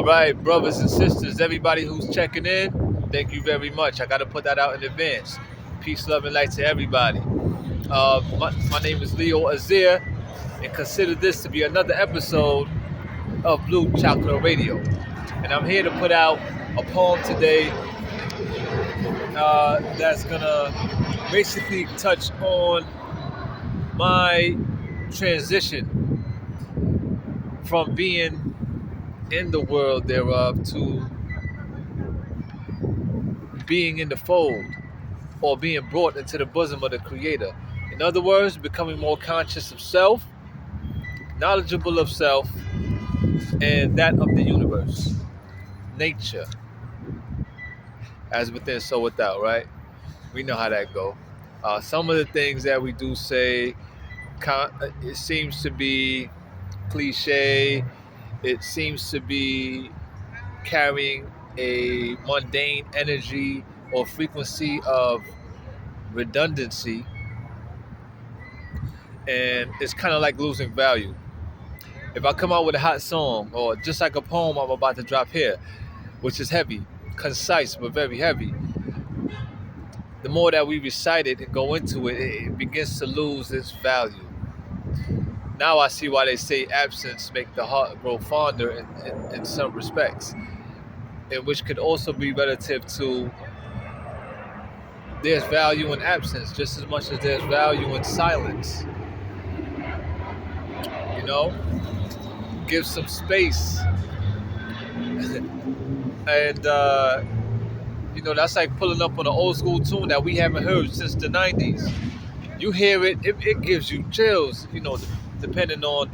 right, brothers and sisters, everybody who's checking in, thank you very much. I got to put that out in advance. Peace, love, and light to everybody. My name is Leo Azir, and consider this to be another episode of Blue Chocolate Radio. And I'm here to put out a poem today that's going to basically touch on my transition from being in the world thereof to being in the fold, or being brought into the bosom of the Creator. In other words, becoming more conscious of self, knowledgeable of self, and that of the universe, nature, as within, so without, right? We know how that go. Some of the things that we do say, it seems to be cliche. It seems to be carrying a mundane energy or frequency of redundancy, and it's kind of like losing value. If I come out with a hot song, or just like a poem I'm about to drop here, which is heavy, concise, but very heavy, the more that we recite it and go into it, it begins to lose its value. Now I see why they say absence make the heart grow fonder in some respects, and which could also be relative to there's value in absence just as much as there's value in silence. You know, give some space. And that's like pulling up on an old school tune that we haven't heard since the 90s. You hear it, it gives you chills, depending on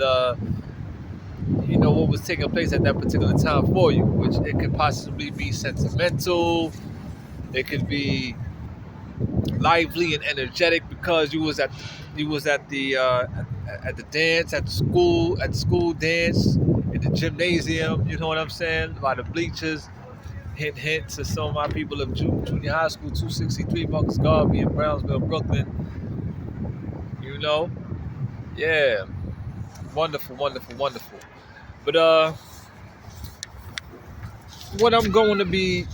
what was taking place at that particular time for you, which it could possibly be sentimental, it could be lively and energetic because you was at the dance, at the school dance, in the gymnasium, you know what I'm saying, by the bleachers. Hint, hint to some of my people of junior high school, 263 Marcus Garvey in Brownsville, Brooklyn. Yeah, wonderful, wonderful, wonderful. But what I'm going to be,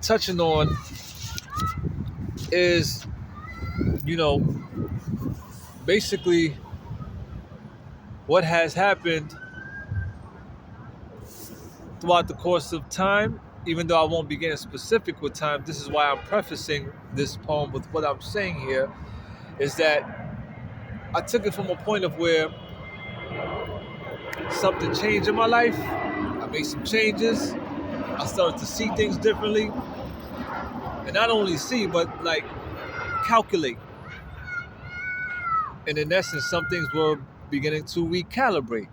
touching on is, basically what has happened throughout the course of time. Even though I won't be getting specific with time, this is why I'm prefacing this poem with what I'm saying here, is that I took it from a point of where something changed in my life. I made some changes. I started to see things differently. And not only see, but like calculate. And in essence, some things were beginning to recalibrate.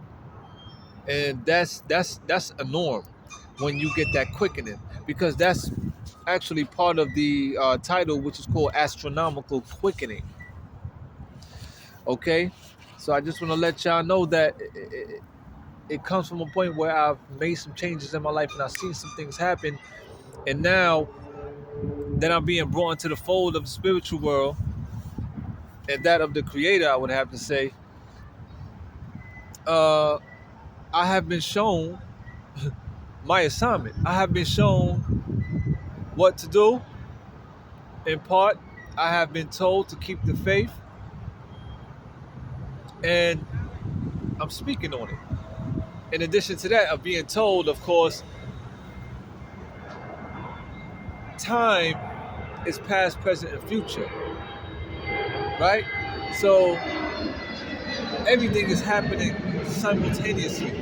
And that's a norm when you get that quickening, because that's actually part of the title, which is called Astronomical Quickening. Okay, so I just want to let y'all know that it comes from a point where I've made some changes in my life and I've seen some things happen, and now that I'm being brought into the fold of the spiritual world and that of the Creator, I would have to say, I have been shown my assignment. I have been shown what to do. In part, I have been told to keep the faith, and I'm speaking on it. In addition to that, of being told, of course, time is past, present, and future, right? So everything is happening simultaneously,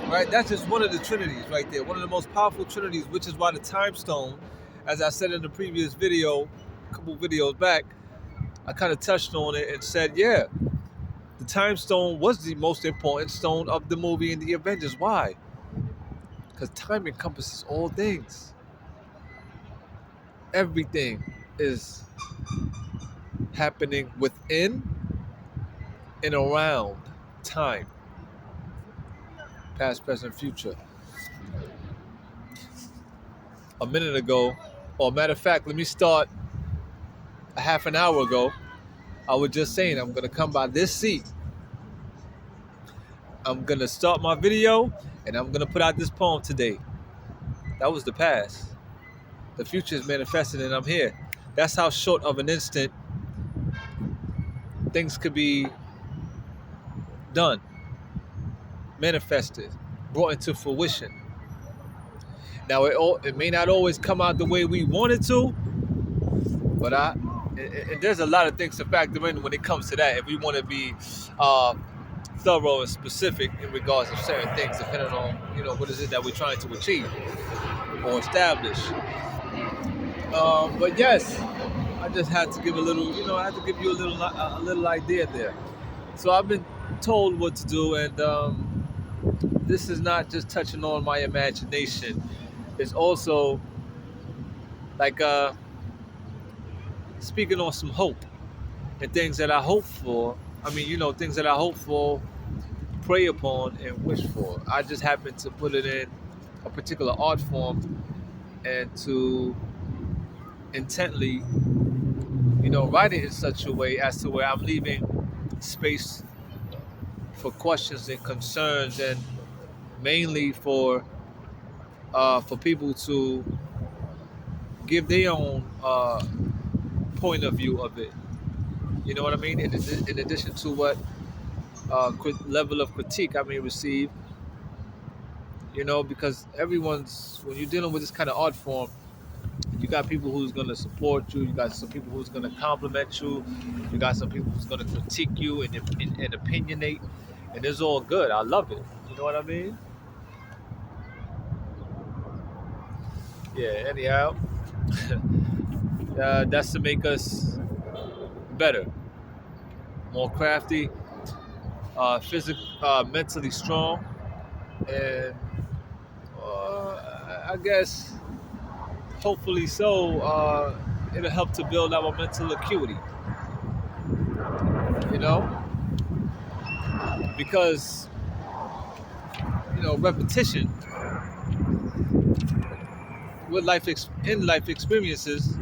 right? That's just one of the trinities right there, one of the most powerful trinities, which is why the time stone, as I said in the previous video, a couple videos back, I kind of touched on it and said, yeah, the time stone was the most important stone of the movie in the Avengers. Why? Because time encompasses all things. Everything is happening within and around time. Past, present, future. A minute ago, or matter of fact, let me start a half an hour ago. I was just saying I'm going to come by this seat. I'm gonna start my video and I'm gonna put out this poem today. That was the past. The future is manifesting and I'm here. That's how short of an instant things could be done, manifested, brought into fruition. Now it may not always come out the way we want it to, but and there's a lot of things to factor in when it comes to that. If we want to be thorough and specific in regards to certain things, depending on what is it that we're trying to achieve or establish. But yes, I just had to give a little, I had to give you a little idea there. So I've been told what to do, and this is not just touching on my imagination. It's also like speaking on some hope and things that I hope for. I mean, things that I hope for, pray upon, and wish for. I just happen to put it in a particular art form and to intently, write it in such a way as to where I'm leaving space for questions and concerns, and mainly for people to give their own point of view of it. You know what I mean? In addition to what level of critique I may receive, because when you're dealing with this kind of art form, you got people who's going to support you, you got some people who's going to compliment you, you got some people who's going to critique you and opinionate, and it's all good. I love it. You know what I mean? Yeah, anyhow, that's to make us better, more crafty, mentally strong, and I guess hopefully so. It'll help to build our mental acuity. Because repetition with in life experiences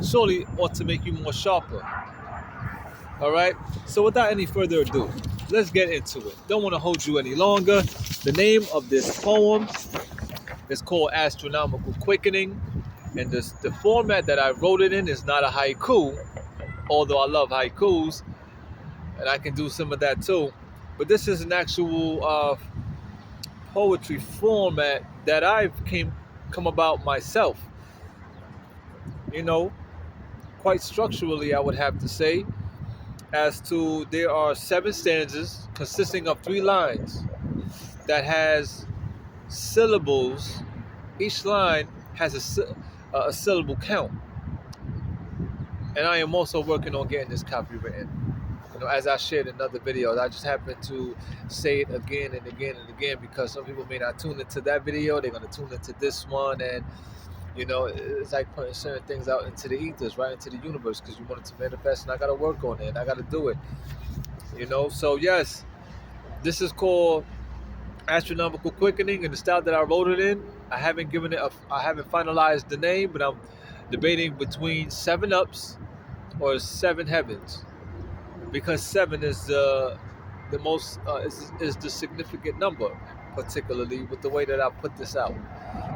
surely ought to make you more sharper. All right. So without any further ado, let's get into it. Don't want to hold you any longer. The name of this poem is called Astronomical Quickening, and the format that I wrote it in is not a haiku, although I love haikus, and I can do some of that too. But this is an actual poetry format that I've come about myself. Quite structurally, I would have to say, as to there are 7 stanzas consisting of 3 lines that has syllables. Each line has a syllable count, and I am also working on getting this copywritten. As I shared in other videos, I just happen to say it again and again and again because some people may not tune into that video. They're going to tune into this one, and it's like putting certain things out into the ethers, right into the universe, because you want it to manifest, and I got to work on it, and I got to do it. So yes, this is called Astronomical Quickening, and the style that I wrote it in, I haven't finalized the name, but I'm debating between 7 ups or 7 heavens, because 7 is the most is the significant number, particularly with the way that I put this out,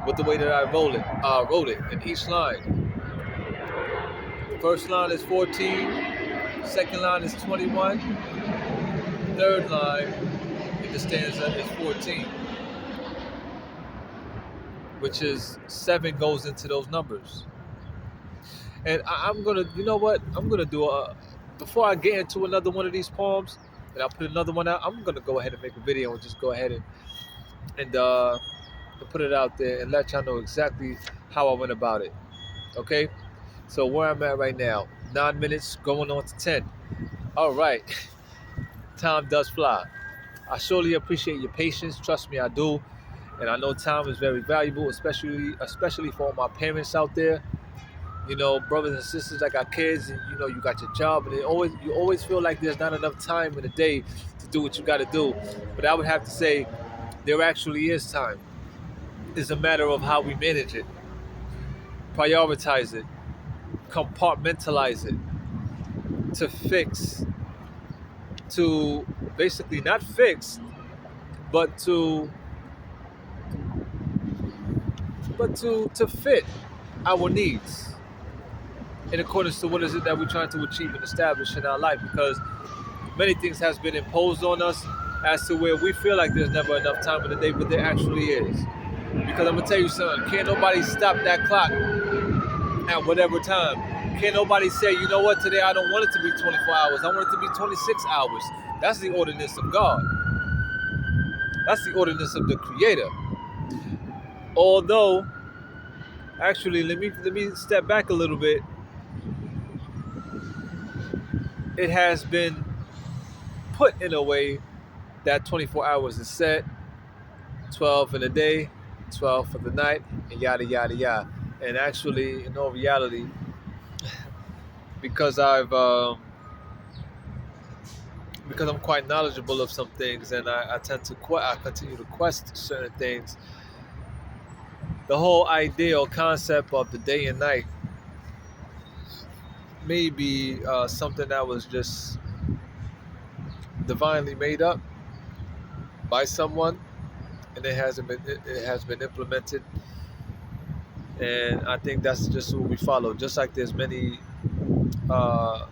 with the way that I wrote it in each line. First line is 14, second line is 21, third line in the stanza is 14, which is 7 goes into those numbers. And I'm gonna, I'm gonna do before I get into another one of these poems, and I'll put another one out. I'm gonna go ahead and make a video and just go ahead and put it out there and let y'all know exactly how I went about it. Okay, so where I'm at right now, 9 minutes going on to 10. All right, time does fly. I surely appreciate your patience. Trust me, I do, and I know time is very valuable, especially for all my parents out there. Brothers and sisters that got kids, and you got your job, and you always feel like there's not enough time in the day to do what you got to do. But I would have to say, there actually is time. It's a matter of how we manage it, prioritize it, compartmentalize it, to basically not fix, but to fit our needs in accordance to what is it that we're trying to achieve and establish in our life, because many things has been imposed on us as to where we feel like there's never enough time in the day, but there actually is. Because I'm gonna tell you something, can't nobody stop that clock at whatever time. Can't nobody say, you know what, today I don't want it to be 24 hours, I want it to be 26 hours. That's the ordinance of God. That's the ordinance of the Creator. Although, actually, let me step back a little bit. It has been put in a way that 24 hours is set, 12 in the day, 12 for the night, and yada yada yada. And actually, in all reality, because because I'm quite knowledgeable of some things, and I tend to I continue to quest certain things. The whole idea or concept of the day and night may be something that was just divinely made up by someone, and it has been implemented. And I think that's just what we follow. Just like there's many uh,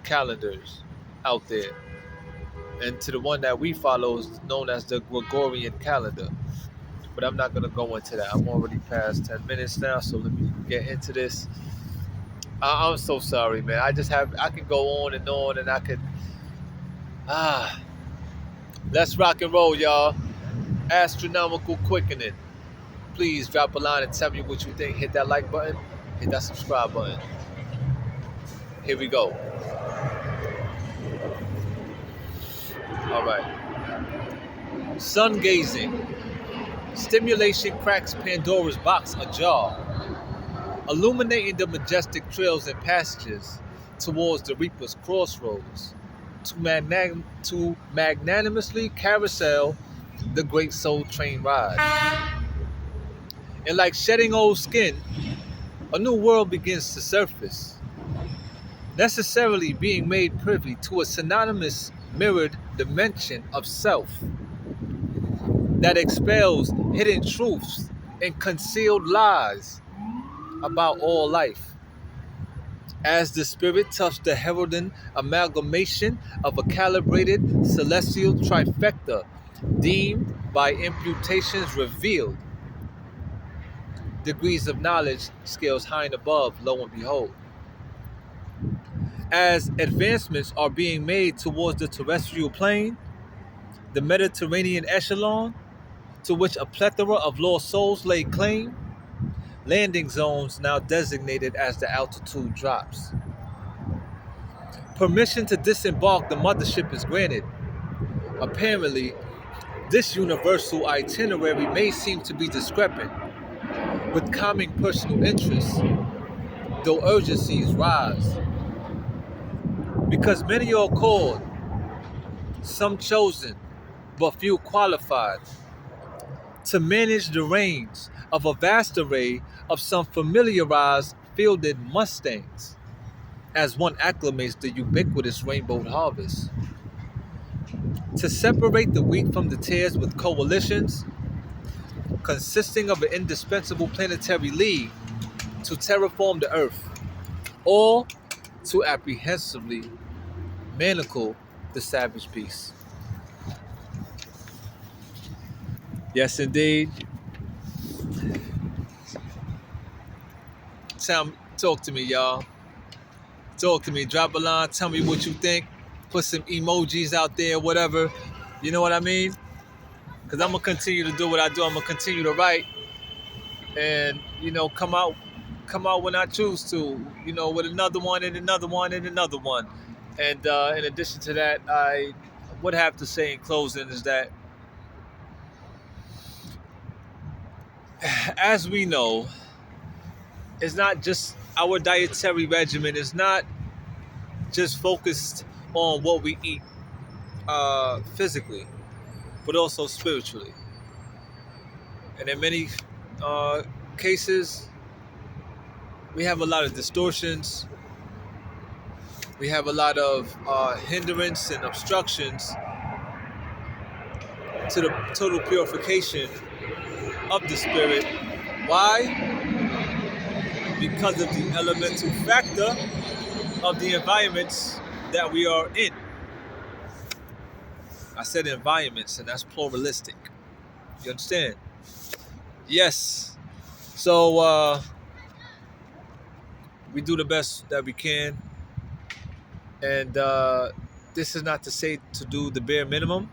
calendars out there, and to the one that we follow is known as the Gregorian calendar. But I'm not gonna go into that. I'm already past 10 minutes now, so let me get into this. I'm so sorry, man. I can go on, and I could ah. Let's rock and roll, y'all. Astronomical quickening. Please drop a line and tell me what you think. Hit that like button. Hit that subscribe button. Here we go. All right. Sun gazing. Stimulation cracks Pandora's box ajar, illuminating the majestic trails and passages towards the Reaper's crossroads, to magnanimously carousel the great soul train ride. And like shedding old skin, a new world begins to surface, necessarily being made privy to a synonymous mirrored dimension of self that expels hidden truths and concealed lies about all life. As the spirit touched the heralding amalgamation of a calibrated celestial trifecta, deemed by imputations revealed, degrees of knowledge scales high and above, lo and behold. As advancements are being made towards the terrestrial plane, the Mediterranean echelon, to which a plethora of lost souls lay claim, landing zones now designated as the altitude drops. Permission to disembark the mothership is granted. Apparently, this universal itinerary may seem to be discrepant with calming personal interests, though urgencies rise. Because many are called, some chosen, but few qualified, to manage the reins of a vast array of some familiarized fielded mustangs, as one acclimates the ubiquitous rainbow harvest. To separate the wheat from the tares with coalitions consisting of an indispensable planetary league to terraform the earth, or to apprehensively manacle the savage beast. Yes, indeed. Talk to me, y'all. Talk to me. Drop a line. Tell me what you think. Put some emojis out there, whatever. You know what I mean? Because I'm going to continue to do what I do. I'm going to continue to write and, come out when I choose to, with another one and another one and another one. And in addition to that, I would have to say in closing is that, as we know, it's not just our dietary regimen is not just focused on what we eat physically, but also spiritually. And in many cases, we have a lot of distortions. We have a lot of hindrance and obstructions to the total purification of the spirit. Why? Because of the elemental factor of the environments that we are in. I said environments, and that's pluralistic. You understand? Yes. So we do the best that we can, and this is not to say to do the bare minimum,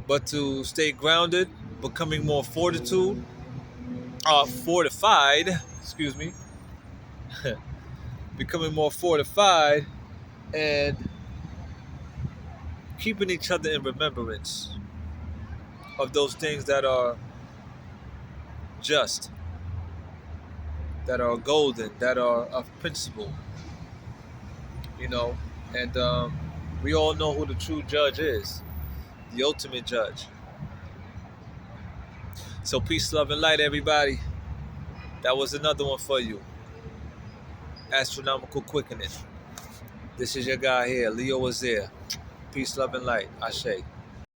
but to stay grounded, becoming more fortified. Excuse me, becoming more fortified, and keeping each other in remembrance of those things that are just, that are golden, that are of principle. You know, and we all know who the true judge is, the ultimate judge. So peace, love, and light, everybody. That was another one for you. Astronomical Quickening. This is your guy here, Leo Azir. Peace, love, and light. Ashe.